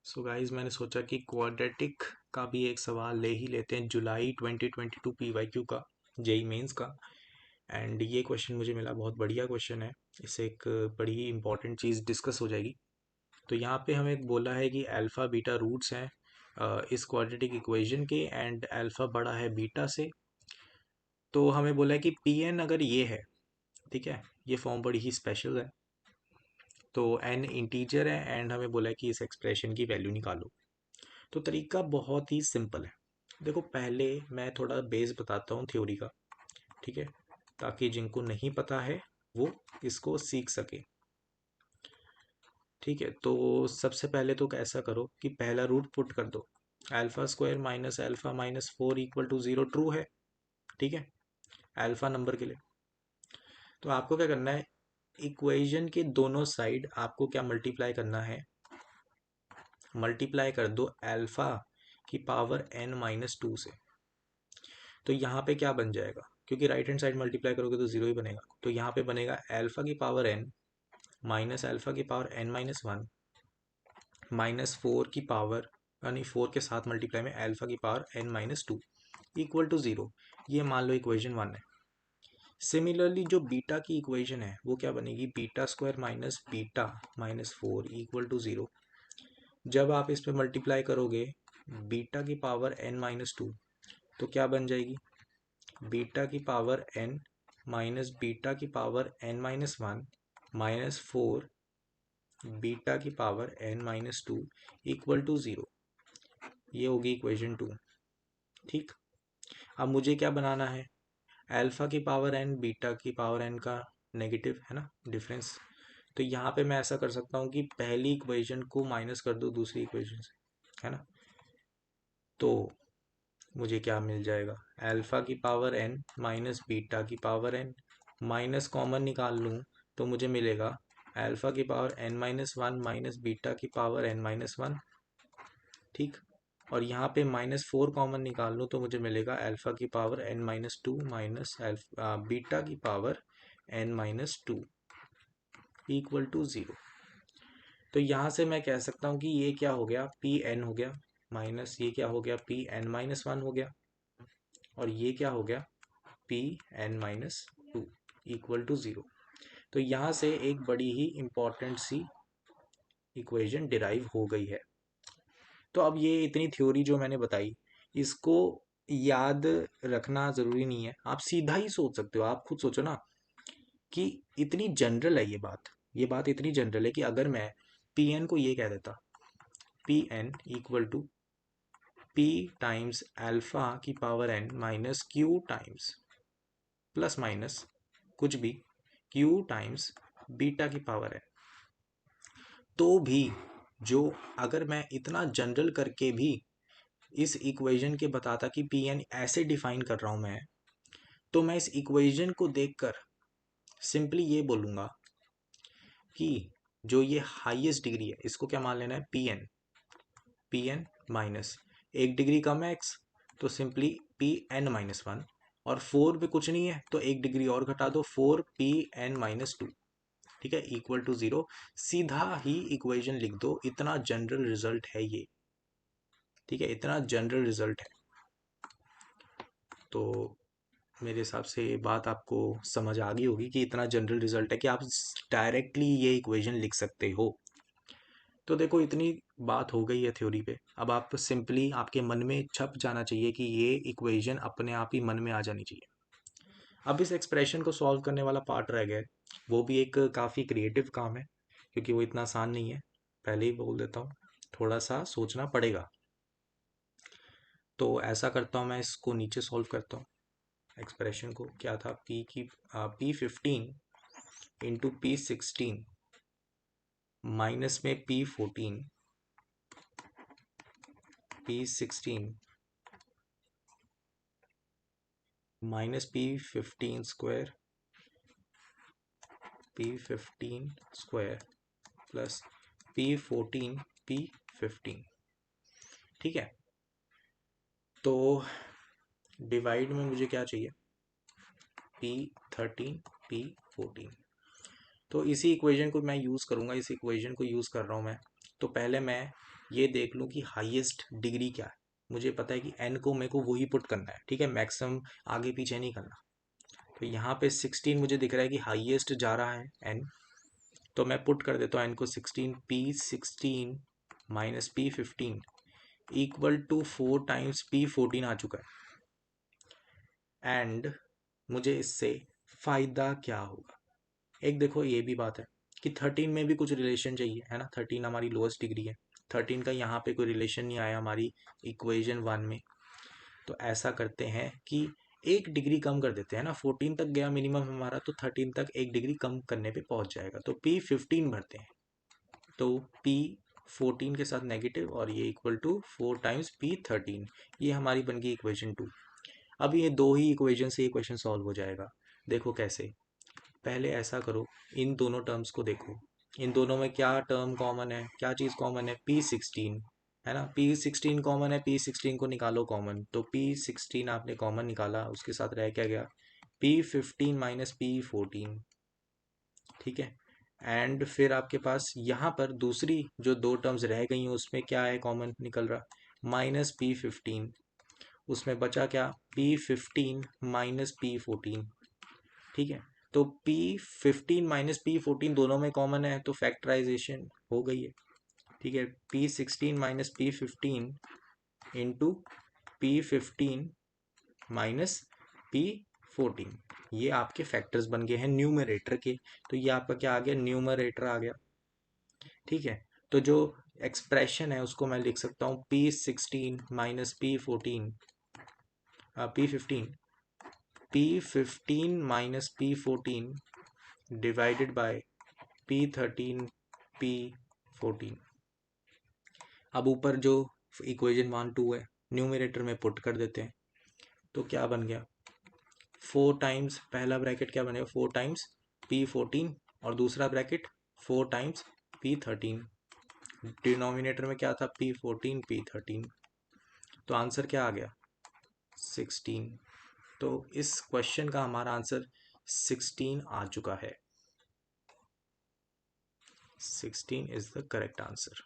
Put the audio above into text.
So guys मैंने सोचा कि क्वाड्रेटिक का भी एक सवाल ले ही लेते हैं जुलाई 2022 पीवाईक्यू का, जेई मेंस का। एंड ये क्वेश्चन मुझे मिला, बहुत बढ़िया क्वेश्चन है। इससे एक बड़ी ही इंपॉर्टेंट चीज़ डिस्कस हो जाएगी। तो यहाँ पे हमें बोला है कि अल्फ़ा बीटा रूट्स हैं इस क्वाड्रेटिक इक्वेशन के, एंड अल्फ़ा बड़ा है बीटा से। तो हमें बोला है कि पी एन अगर ये है, ठीक है, ये फॉर्म बड़ी ही स्पेशल है। तो एन इंटीजर है एंड हमें बोला है कि इस एक्सप्रेशन की वैल्यू निकालो। तो तरीका बहुत ही सिंपल है। देखो, पहले मैं थोड़ा बेस बताता हूँ थ्योरी का, ठीक है, ताकि जिनको नहीं पता है वो इसको सीख सके। ठीक है, तो सबसे पहले तो ऐसा करो कि पहला रूट पुट कर दो। Alpha square minus alpha minus 4 equal to 0 true है, ठीक है, अल्फा नंबर के लिए। तो आपको क्या करना है, इक्वेशन के दोनों साइड आपको क्या मल्टीप्लाई करना है, मल्टीप्लाई कर दो अल्फा की पावर n माइनस 2 से। तो यहाँ पे क्या बन जाएगा, क्योंकि राइट हैंड साइड मल्टीप्लाई करोगे तो जीरो ही बनेगा। तो यहाँ पे बनेगा अल्फा की पावर n माइनस अल्फा की पावर n माइनस 1 माइनस 4 की पावर, यानी 4 के साथ मल्टीप्लाई में अल्फा की power n minus 2 equal to 0। ये मान लो इक्वेशन 1 है। सिमिलरली जो बीटा की इक्वेशन है वो क्या बनेगी, beta square minus beta minus 4 equal to 0। जब आप इस पे मल्टीप्लाई करोगे बीटा की पावर n माइनस 2, तो क्या बन जाएगी, बीटा की पावर n माइनस बीटा की power n minus 1 minus 4 beta की power n minus 2 equal to 0। ये होगी इक्वेशन 2। ठीक, अब मुझे क्या बनाना है, अल्फा की पावर n बीटा की पावर n का नेगेटिव है ना, डिफरेंस। तो यहाँ पे मैं ऐसा कर सकता हूँ कि पहली इक्वेशन को माइनस कर दो दूसरी इक्वेशन से, है ना। तो मुझे क्या मिल जाएगा, अल्फा की पावर n माइनस बीटा की पावर n, माइनस कॉमन निकाल लूँ तो मुझे मिलेगा अल्फा की power n minus 1 minus beta की पावर n माइनस 1। ठीक, और यहाँ पे माइनस 4 कॉमन निकाल लूँ तो मुझे मिलेगा अल्फा की power n minus 2 minus beta की power n minus 2 equal to 0। तो यहाँ से मैं कह सकता हूँ कि ये क्या हो गया, पी एन हो गया, माइनस ये क्या हो गया, पी एन माइनस 1 हो गया, और ये क्या हो गया, P N minus 2 equal to 0। तो यहाँ से एक बड़ी ही इंपॉर्टेंट सी इक्वेशन डिराइव हो गई है। तो अब ये इतनी थ्योरी जो मैंने बताई, इसको याद रखना ज़रूरी नहीं है, आप सीधा ही सोच सकते हो। आप खुद सोचो ना कि इतनी जनरल है ये बात इतनी जनरल है कि अगर मैं पी एन को ये कह देता, P N equal to P times alpha की power N minus Q times plus minus कुछ भी क्यू टाइम्स बीटा की पावर एन, तो भी जो, अगर मैं इतना जनरल करके भी इस इक्वेशन के बताता कि पी एन ऐसे डिफाइन कर रहा हूं मैं, तो मैं इस इक्वेशन को देखकर सिंपली ये बोलूंगा कि जो ये हाईएस्ट डिग्री है इसको क्या मान लेना है, पी एन माइनस एक डिग्री कम है एक्स, तो सिंपली पी एन माइनस 1, और 4 पे कुछ नहीं है तो एक डिग्री और घटा दो, 4 पी एन माइनस 2, ठीक है, इक्वल टू 0। सीधा ही इक्वेशन लिख दो, इतना जनरल रिजल्ट है ये, ठीक है, इतना जनरल रिजल्ट है। तो मेरे हिसाब से ये बात आपको समझ आ गई होगी कि इतना जनरल रिजल्ट है कि आप डायरेक्टली ये इक्वेशन लिख सकते हो। तो देखो, इतनी बात हो गई है थ्योरी पे, अब आप सिंपली आपके मन में छप जाना चाहिए कि ये इक्वेशन अपने आप ही मन में आ जानी चाहिए। अब इस एक्सप्रेशन को सॉल्व करने वाला पार्ट रह गया है, वो भी एक काफ़ी क्रिएटिव काम है, क्योंकि वो इतना आसान नहीं है। पहले ही बोल देता हूँ, थोड़ा सा सोचना पड़ेगा। तो ऐसा करता हूँ, मैं इसको नीचे सॉल्व करता हूँ। एक्सप्रेशन को क्या था, P15 इंटू P16 माइनस में P14, P16 minus P15 square plus P14 P15। ठीक है, तो डिवाइड में मुझे क्या चाहिए, P13 P14। तो इसी इक्वेशन को मैं यूज़ करूँगा, इस इक्वेशन को यूज़ कर रहा हूँ मैं। तो पहले मैं ये देख लूँ कि हाईएस्ट डिग्री क्या है। मुझे पता है कि n को मेरे को वही पुट करना है, ठीक है, मैक्सिमम आगे पीछे नहीं करना। तो यहाँ पे 16 मुझे दिख रहा है कि हाईएस्ट जा रहा है n, तो मैं पुट कर देता हूँ n को 16, p16 minus p15 equal to 4 times p14 आ चुका है। एंड मुझे इससे फ़ायदा क्या होगा? एक देखो ये भी बात है कि 13 में भी कुछ रिलेशन चाहिए, है ना। 13 हमारी लोएस्ट डिग्री है, 13 का यहाँ पे कोई रिलेशन नहीं आया हमारी इक्वेशन 1 में। तो ऐसा करते हैं कि एक डिग्री कम कर देते हैं ना, 14 तक गया मिनिमम हमारा, तो 13 तक एक डिग्री कम करने पे पहुंच जाएगा। तो p15 भरते हैं, तो p14 के साथ नेगेटिव और ये इक्वल टू 4 टाइम्स p13। ये हमारी बन गई इक्वेशन 2। अब ये दो ही इक्वेशन से ये क्वेश्चन सॉल्व हो जाएगा। देखो कैसे, पहले ऐसा करो, इन दोनों टर्म्स को देखो, इन दोनों में क्या टर्म कॉमन है, क्या चीज़ कॉमन है, p16 है ना। p16 कॉमन है, p16 को निकालो कॉमन, तो p16 आपने कॉमन निकाला, उसके साथ रह क्या गया p15 माइनस p14, ठीक है। एंड फिर आपके पास यहाँ पर दूसरी जो दो टर्म्स रह गई हैं उसमें क्या है कॉमन निकल रहा, माइनस p15, उसमें बचा क्या p15 माइनस p14, ठीक है। तो p15 माइनस p14 दोनों में कॉमन है, तो फैक्टराइजेशन हो गई है, ठीक है। p16 minus p15 into p15 minus p14, ये आपके फैक्टर्स बन गए हैं न्यूमरेटर के। तो ये आपका क्या आ गया, न्यूमरेटर आ गया, ठीक है। तो जो एक्सप्रेशन है उसको मैं लिख सकता हूँ p16 minus p14 p15 p15 minus p14 divided by p13 p14। अब ऊपर जो इक्वेशन 1 2 है न्यूमरेटर में पुट कर देते हैं, तो क्या बन गया 4 टाइम्स, पहला ब्रैकेट क्या बनेगा 4 टाइम्स p14 और दूसरा ब्रैकेट 4 टाइम्स p13। डिनोमिनेटर में क्या था p14 p13, तो आंसर क्या आ गया 16। तो इस क्वेश्चन का हमारा आंसर 16 आ चुका है। 16 इज द करेक्ट आंसर।